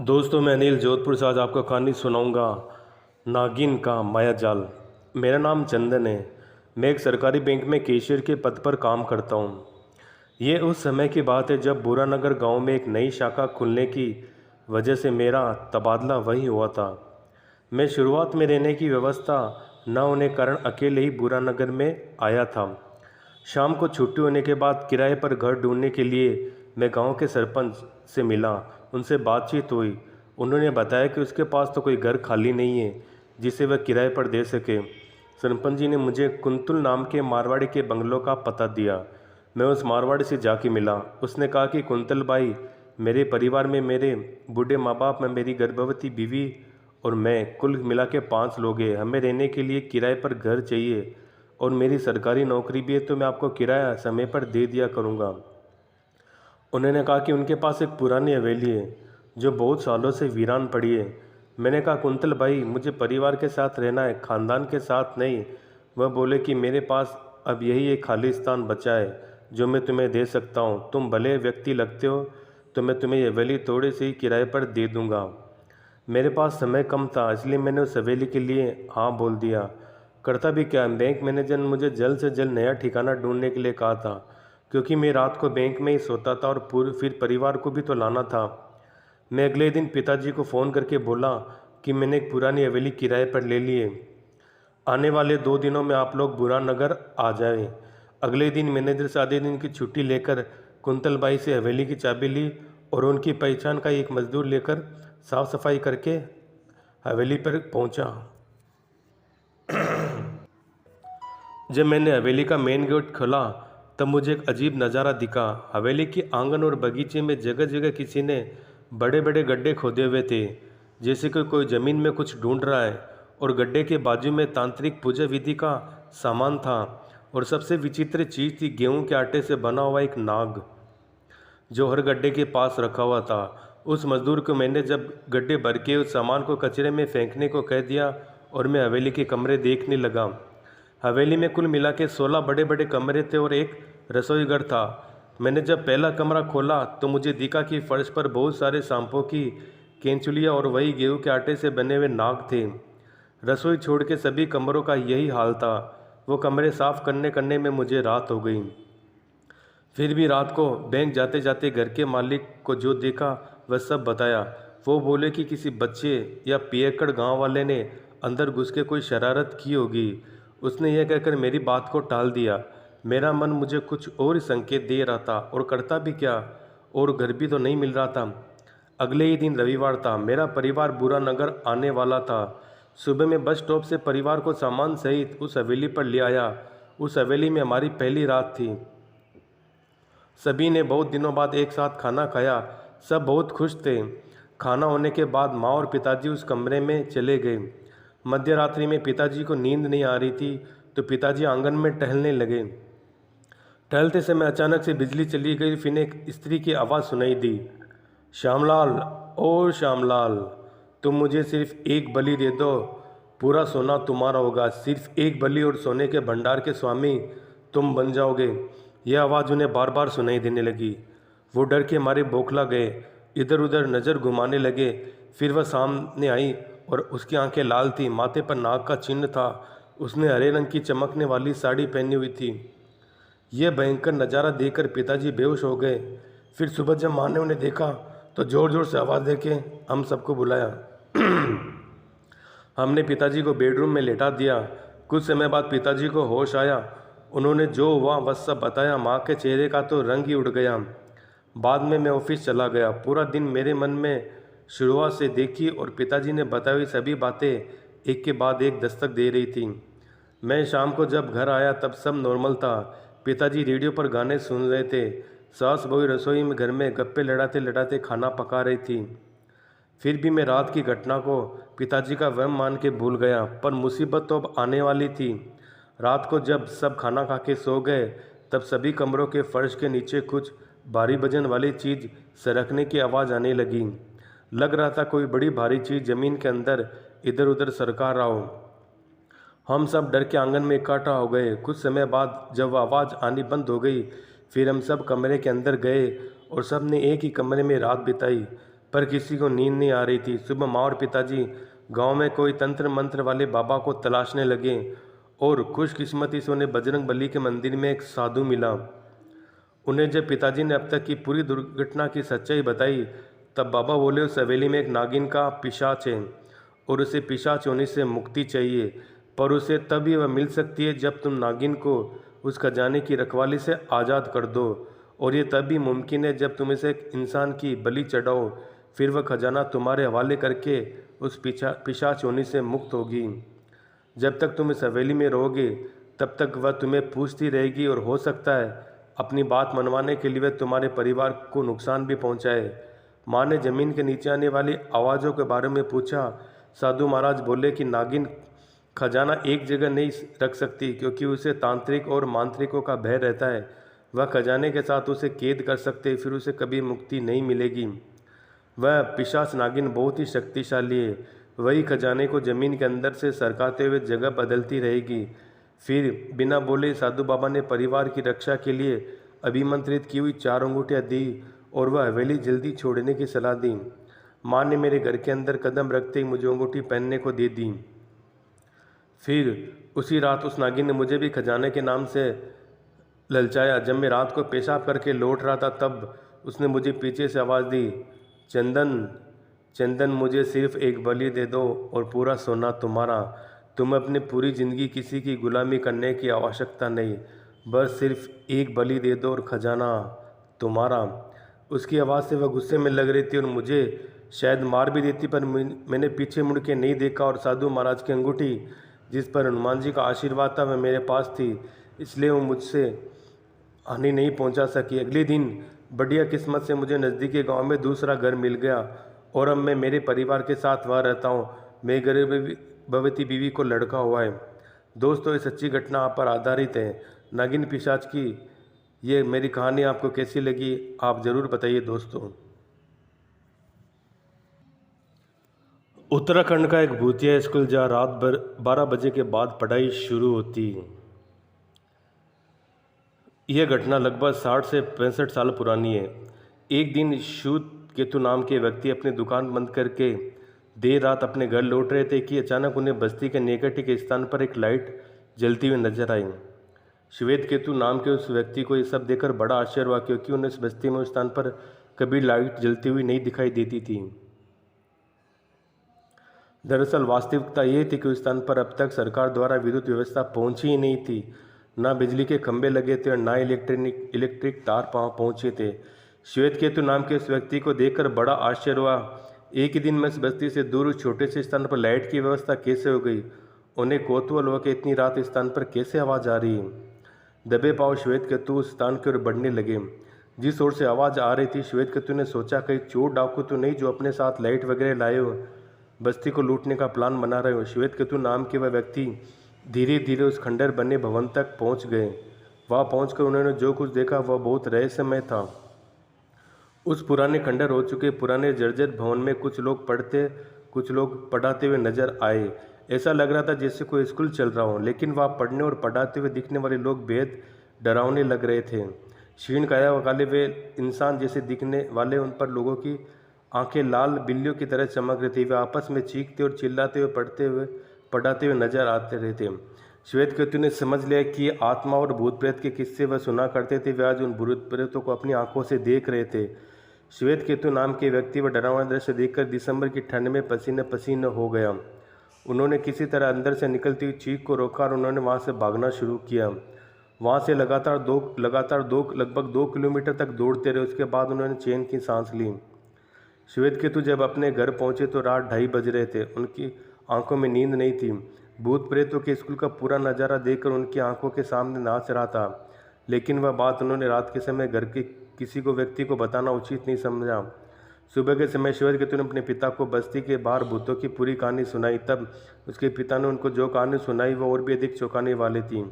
दोस्तों, मैं अनिल जोधपुर से आज आपको कहानी सुनाऊंगा नागिन का माया जाल। मेरा नाम चंदन है। मैं एक सरकारी बैंक में कैशियर के पद पर काम करता हूँ। ये उस समय की बात है जब बुरानगर गांव में एक नई शाखा खुलने की वजह से मेरा तबादला वहीं हुआ था। मैं शुरुआत में रहने की व्यवस्था न होने कारण अकेले ही बुरानगर में आया था। शाम को छुट्टी होने के बाद किराए पर घर ढूंढने के लिए मैं गांव के सरपंच से मिला। उनसे बातचीत हुई। उन्होंने बताया कि उसके पास तो कोई घर खाली नहीं है जिसे वह किराए पर दे सके। सरपंच जी ने मुझे कुंतुल नाम के मारवाड़ी के बंगलों का पता दिया। मैं उस मारवाड़ी से जाके मिला। उसने कहा कि कुंतल भाई, मेरे परिवार में मेरे बूढ़े माँ बाप में मेरी गर्भवती बीवी और मैं कुल मिला के 5 लोग हैं। हमें रहने के लिए किराए पर घर चाहिए और मेरी सरकारी नौकरी भी है, तो मैं आपको किराया समय पर दे दिया करूँगा। उन्होंने कहा कि उनके पास एक पुरानी हवेली है जो बहुत सालों से वीरान पड़ी है। मैंने कहा, कुंतल भाई, मुझे परिवार के साथ रहना है, खानदान के साथ नहीं। वह बोले कि मेरे पास अब यही एक खाली स्थान बचा है जो मैं तुम्हें दे सकता हूँ। तुम भले व्यक्ति लगते हो, तो मैं तुम्हें यह हवेली थोड़े से ही किराए पर दे दूँगा। मेरे पास समय कम था, इसलिए मैंने उस हवेली के लिए हाँ बोल दिया। करता भी क्या, बैंक मैनेजर ने मुझे जल्द से जल्द नया ठिकाना ढूंढने के लिए कहा था, क्योंकि मैं रात को बैंक में ही सोता था और फिर परिवार को भी तो लाना था। मैं अगले दिन पिताजी को फ़ोन करके बोला कि मैंने एक पुरानी हवेली किराए पर ले ली है। आने वाले 2 दिनों में आप लोग बुरानगर आ जाएं। अगले दिन मैनेजर से आधे दिन की छुट्टी लेकर कुंतल बाई से हवेली की चाबी ली और उनकी पहचान का एक मजदूर लेकर साफ सफाई करके हवेली पर पहुंचा। जब मैंने हवेली का मेन गेट खोला तब मुझे एक अजीब नज़ारा दिखा। हवेली की आंगन और बगीचे में जगह जगह किसी ने बड़े बड़े गड्ढे खोदे हुए थे, जैसे कि कोई ज़मीन में कुछ ढूंढ रहा है। और गड्ढे के बाजू में तांत्रिक पूजा विधि का सामान था। और सबसे विचित्र चीज़ थी गेहूं के आटे से बना हुआ एक नाग, जो हर गड्ढे के पास रखा हुआ था। उस मजदूर को मैंने जब गड्ढे भर के उस सामान को कचरे में फेंकने को कह दिया और मैं हवेली के कमरे देखने लगा। हवेली में कुल मिला के 16 बड़े बड़े कमरे थे और एक रसोई घर था। मैंने जब पहला कमरा खोला तो मुझे दिखा कि फर्श पर बहुत सारे सांपों की केंचुलियाँ और वही गेहूं के आटे से बने हुए नाग थे। रसोई छोड़ के सभी कमरों का यही हाल था। वो कमरे साफ करने करने में मुझे रात हो गई। फिर भी रात को बैंक जाते जाते घर के मालिक को जो देखा वह सब बताया। वो बोले कि किसी बच्चे या पियक्कड़ गांव वाले ने अंदर घुस के कोई शरारत की होगी। उसने यह कहकर मेरी बात को टाल दिया। मेरा मन मुझे कुछ और ही संकेत दे रहा था, और करता भी क्या, और घर भी तो नहीं मिल रहा था। अगले ही दिन रविवार था। मेरा परिवार बुरानगर आने वाला था। सुबह में बस स्टॉप से परिवार को सामान सहित उस हवेली पर ले आया। उस हवेली में हमारी पहली रात थी। सभी ने बहुत दिनों बाद एक साथ खाना खाया। सब बहुत खुश थे। खाना होने के बाद माँ और पिताजी उस कमरे में चले गए। मध्य रात्रि में पिताजी को नींद नहीं आ रही थी, तो पिताजी आंगन में टहलने लगे। टहलते समय अचानक से बिजली चली गई। फिर एक स्त्री की आवाज़ सुनाई दी, श्यामलाल, ओ श्यामलाल, तुम मुझे सिर्फ एक बलि दे दो, पूरा सोना तुम्हारा होगा। सिर्फ एक बलि और सोने के भंडार के स्वामी तुम बन जाओगे। यह आवाज़ उन्हें बार बार सुनाई देने लगी। वो डर के मारे बौखला गए, इधर उधर नज़र घुमाने लगे। फिर वह सामने आई और उसकी आंखें लाल थी, माथे पर नाग का चिन्ह था। उसने हरे रंग की चमकने वाली साड़ी पहनी हुई थी। यह भयंकर नज़ारा देखकर पिताजी बेहोश हो गए। फिर सुबह जब माँ ने उन्हें देखा तो ज़ोर ज़ोर से आवाज़ देके हम सबको बुलाया। हमने पिताजी को बेडरूम में लेटा दिया। कुछ समय बाद पिताजी को होश आया। उन्होंने जो हुआ वह सब बताया। माँ के चेहरे का तो रंग ही उड़ गया। बाद में मैं ऑफिस चला गया। पूरा दिन मेरे मन में शुरुआत से देखी और पिताजी ने बताई हुई सभी बातें एक के बाद एक दस्तक दे रही थी। मैं शाम को जब घर आया तब सब नॉर्मल था। पिताजी रेडियो पर गाने सुन रहे थे। सास बहू रसोई में घर में गप्पे लड़ाते लड़ाते खाना पका रही थी। फिर भी मैं रात की घटना को पिताजी का वहम मान के भूल गया, पर मुसीबत तो अब आने वाली थी। रात को जब सब खाना खा के सो गए तब सभी कमरों के फर्श के नीचे कुछ भारी वजन वाली चीज़ सरकने की आवाज़ आने लगी। लग रहा था कोई बड़ी भारी चीज़ ज़मीन के अंदर इधर उधर सरका रहा हो। हम सब डर के आंगन में इकट्ठा हो गए। कुछ समय बाद जब वह आवाज़ आनी बंद हो गई, फिर हम सब कमरे के अंदर गए और सब ने एक ही कमरे में रात बिताई। पर किसी को नींद नहीं आ रही थी। सुबह माँ और पिताजी गांव में कोई तंत्र मंत्र वाले बाबा को तलाशने लगे और खुशकिस्मती से उन्हें बजरंग बली के मंदिर में एक साधु मिला। उन्हें जब पिताजी ने अब तक की पूरी दुर्घटना की सच्चाई बताई, तब बाबा बोले, उस हवेली में एक नागिन का पिशाच है और उसे पिशाच होने से मुक्ति चाहिए, पर उसे तभी वह मिल सकती है जब तुम नागिन को उस खजाने की रखवाली से आज़ाद कर दो, और ये तभी मुमकिन है जब तुम इसे एक इंसान की बलि चढ़ाओ, फिर वह खजाना तुम्हारे हवाले करके उस पिशाच होने से मुक्त होगी। जब तक तुम इस हवेली में रहोगे तब तक वह तुम्हें पूछती रहेगी और हो सकता है अपनी बात मनवाने के लिए वह तुम्हारे परिवार को नुकसान भी पहुंचाए। माँ ने जमीन के नीचे आने वाली आवाज़ों के बारे में पूछा। साधु महाराज बोले कि नागिन खजाना एक जगह नहीं रख सकती, क्योंकि उसे तांत्रिक और मांत्रिकों का भय रहता है। वह खजाने के साथ उसे कैद कर सकते, फिर उसे कभी मुक्ति नहीं मिलेगी। वह पिशाच नागिन बहुत ही शक्तिशाली है। वही खजाने को जमीन के अंदर से सरकाते हुए जगह बदलती रहेगी। फिर बिना बोले साधु बाबा ने परिवार की रक्षा के लिए अभिमंत्रित की हुई 4 अंगूठियाँ दी और वह हवेली जल्दी छोड़ने की सलाह दी। माँ ने मेरे घर के अंदर कदम रखते ही मुझे अंगूठी पहनने को दे दी। फिर उसी रात उस नागिन ने मुझे भी खजाने के नाम से ललचाया। जब मैं रात को पेशाब करके लौट रहा था तब उसने मुझे पीछे से आवाज़ दी, चंदन चंदन, मुझे सिर्फ एक बलि दे दो और पूरा सोना तुम्हारा। तुम्हें अपनी पूरी ज़िंदगी किसी की गुलामी करने की आवश्यकता नहीं, बस सिर्फ एक बलि दे दो और खजाना तुम्हारा। उसकी आवाज़ से वह गुस्से में लग रही थी और मुझे शायद मार भी देती, पर मैंने पीछे मुड़ के नहीं देखा और साधु महाराज की अंगूठी जिस पर हनुमान जी का आशीर्वाद था वह मेरे पास थी, इसलिए वो मुझसे हानि नहीं पहुंचा सकी। अगले दिन बढ़िया किस्मत से मुझे नज़दीकी गांव में दूसरा घर मिल गया और अब मैं मेरे परिवार के साथ वहाँ रहता हूँ। मेरे गर्भवती बीवी को लड़का हुआ है। दोस्तों, ये सच्ची घटना पर आधारित है। नागिन पिशाच की ये मेरी कहानी आपको कैसी लगी, आप ज़रूर बताइए दोस्तों। उत्तराखंड का एक भूतिया स्कूल जहाँ रात भर 12 बजे के बाद पढ़ाई शुरू होती। यह घटना लगभग 60 से 65 साल पुरानी है। एक दिन श्वेत केतु नाम के व्यक्ति अपनी दुकान बंद करके देर रात अपने घर लौट रहे थे कि अचानक उन्हें बस्ती के निकट के स्थान पर एक लाइट जलती हुई नजर आई। श्वेत केतु नाम के उस व्यक्ति को यह सब देखकर बड़ा आश्चर्य हुआ, क्योंकि उन्हें इस बस्ती में उस स्थान पर कभी लाइट जलती हुई नहीं दिखाई देती थी। दरअसल वास्तविकता ये थी कि उस स्थान पर अब तक सरकार द्वारा विद्युत व्यवस्था पहुंची ही नहीं थी। ना बिजली के खंभे लगे थे और ना इलेक्ट्रिक तार पहुंचे थे। श्वेत केतु नाम के उस व्यक्ति को देखकर बड़ा आश्चर्य हुआ। एक ही दिन में इस बस्ती से दूर उस छोटे से स्थान पर लाइट की व्यवस्था कैसे हो गई? उन्हें कौतूहल हुआ कि इतनी रात इस स्थान पर कैसे आवाज़ आ रही है। दबे पांव श्वेत केतु उस स्थान की ओर बढ़ने लगे जिस ओर से आवाज़ आ रही थी। श्वेत केतु ने सोचा, कहीं चोर डाकू तो नहीं जो अपने साथ लाइट वगैरह लाए हो, बस्ती को लूटने का प्लान बना रहे हो। श्वेत केतु नाम के वह व्यक्ति धीरे धीरे उस खंडर बने भवन तक पहुंच गए। वहां पहुंचकर उन्होंने जो कुछ देखा वह बहुत रहस्यमय था। उस पुराने खंडर हो चुके पुराने जर्जर भवन में कुछ लोग पढ़ाते हुए नजर आए। ऐसा लग रहा था जैसे कोई स्कूल चल रहा हो, लेकिन वहाँ पढ़ने और पढ़ाते हुए दिखने वाले लोग बेहद डरावने लग रहे थे। क्षीण काया वाले वे इंसान जैसे दिखने वाले उन पर लोगों की आंखें लाल बिल्लियों की तरह चमक रही थी। वे आपस में चीखते और चिल्लाते हुए पढ़ाते हुए नजर आते रहे थे। श्वेत केतु ने समझ लिया कि आत्मा और भूत प्रेत के किस्से वह सुना करते थे, वे आज उन भूत प्रेतों को अपनी आंखों से देख रहे थे। श्वेत केतु नाम के व्यक्ति व डरावना दृश्य देखकर दिसंबर की ठंड में पसीने पसीने हो गया। उन्होंने किसी तरह अंदर से निकलती हुई चीख को रोका और उन्होंने वहां से भागना शुरू किया। वहां से लगभग 2 किलोमीटर तक दौड़ते रहे। उसके बाद उन्होंने चैन की सांस ली। श्वेत केतु जब अपने घर पहुंचे तो रात 2:30 बज रहे थे। उनकी आंखों में नींद नहीं थी। भूत प्रेतों के स्कूल का पूरा नज़ारा देखकर उनकी आंखों के सामने नाच रहा था, लेकिन वह बात उन्होंने रात के समय घर के किसी को व्यक्ति को बताना उचित नहीं समझा। सुबह के समय श्वेत केतु ने अपने पिता को बस्ती के बाहर भूतों की पूरी कहानी सुनाई। तब उसके पिता ने उनको जो कहानी सुनाई वह और भी अधिक चौंकाने वाली थी।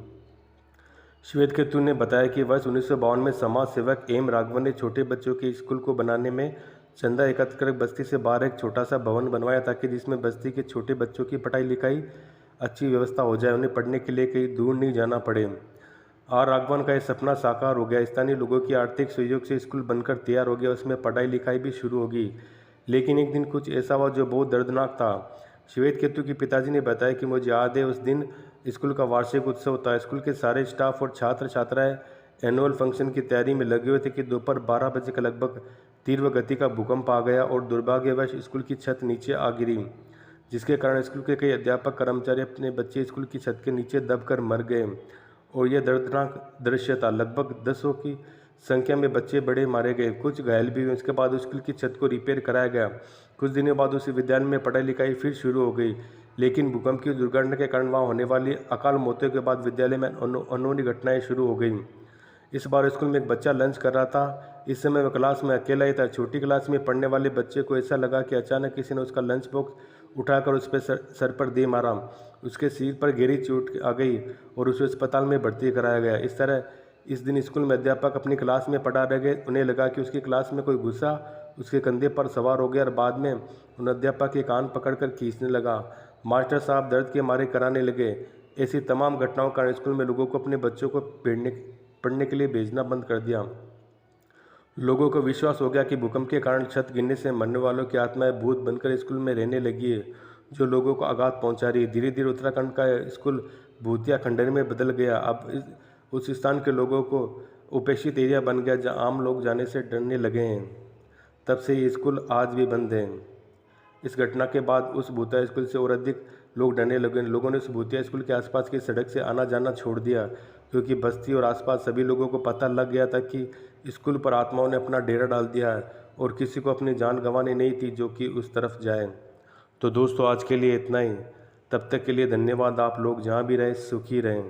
श्वेत केतु ने बताया कि वर्ष 1952 में समाज सेवक एम राघवन ने छोटे बच्चों के स्कूल को बनाने में चंदा एकत्र कर बस्ती से बाहर एक छोटा सा भवन बनवाया, ताकि जिसमें बस्ती के छोटे बच्चों की पढ़ाई लिखाई अच्छी व्यवस्था हो जाए, उन्हें पढ़ने के लिए कहीं दूर नहीं जाना पड़े। आर राघवन का यह सपना साकार हो गया। स्थानीय लोगों की आर्थिक सहयोग से स्कूल बनकर तैयार हो गया, उसमें पढ़ाई लिखाई भी शुरू होगी। लेकिन एक दिन कुछ ऐसा हुआ जो बहुत दर्दनाक था। श्वेत केतु के पिताजी ने बताया कि मुझे याद है, उस दिन स्कूल का वार्षिक उत्सव था। स्कूल के सारे स्टाफ और छात्र छात्राएं एनुअल फंक्शन की तैयारी में लगे हुए थे कि दोपहर 12 बजे के लगभग तीव्र गति का भूकंप आ गया और दुर्भाग्यवश स्कूल की छत नीचे आ गिरी, जिसके कारण स्कूल के कई अध्यापक कर्मचारी अपने बच्चे स्कूल की छत के नीचे दबकर मर गए। और यह दर्दनाक दृश्य था। लगभग 10 की संख्या में बच्चे बड़े मारे गए, कुछ घायल भी हुए। उसके बाद स्कूल की छत को रिपेयर कराया गया। कुछ दिनों बाद उस विद्यालय में पढ़ाई लिखाई फिर शुरू हो गई, लेकिन भूकंप की दुर्घटना के कारण वहाँ होने वाली अकाल मौतों के बाद विद्यालय में अनहोनी घटनाएं शुरू हो गई। इस बार स्कूल में एक बच्चा लंच कर रहा था। इस समय वह क्लास में अकेला ही था। छोटी क्लास में पढ़ने वाले बच्चे को ऐसा लगा कि अचानक किसी ने उसका लंच बॉक्स उठाकर उस पर सर पर दे मारा। उसके सिर पर गहरी चोट आ गई और उसे अस्पताल में भर्ती कराया गया। इस तरह इस दिन स्कूल में अध्यापक अपनी क्लास में पढ़ा रह गए। उन्हें लगा कि उसकी क्लास में कोई गुस्सा उसके कंधे पर सवार हो गया और बाद में उन अध्यापक के कान पकड़कर खींचने लगा। मास्टर साहब दर्द के मारे कराने लगे। ऐसी तमाम घटनाओं का स्कूल में लोगों को अपने बच्चों को पढ़ने के लिए भेजना बंद कर दिया। लोगों को विश्वास हो गया कि भूकंप के कारण छत गिरने से मरने वालों की आत्माएं भूत बनकर स्कूल में रहने लगी है, जो लोगों को आघात पहुंचा रही है। धीरे धीरे उत्तराखंड का स्कूल भूतिया खंडहर में बदल गया। अब उस स्थान के लोगों को उपेक्षित एरिया बन गया, जहां आम लोग जाने से डरने लगे हैं। तब से ये स्कूल आज भी बंद है। इस घटना के बाद उस भूतिया स्कूल से और अधिक लोग डरने लगे। लोगों ने उस भूतिया स्कूल के आसपास की सड़क से आना जाना छोड़ दिया, क्योंकि बस्ती और आसपास सभी लोगों को पता लग गया था कि स्कूल पर आत्माओं ने अपना डेरा डाल दिया है और किसी को अपनी जान गंवानी नहीं थी जो कि उस तरफ जाए। तो दोस्तों, आज के लिए इतना ही। तब तक के लिए धन्यवाद। आप लोग जहाँ भी रहें सुखी रहें।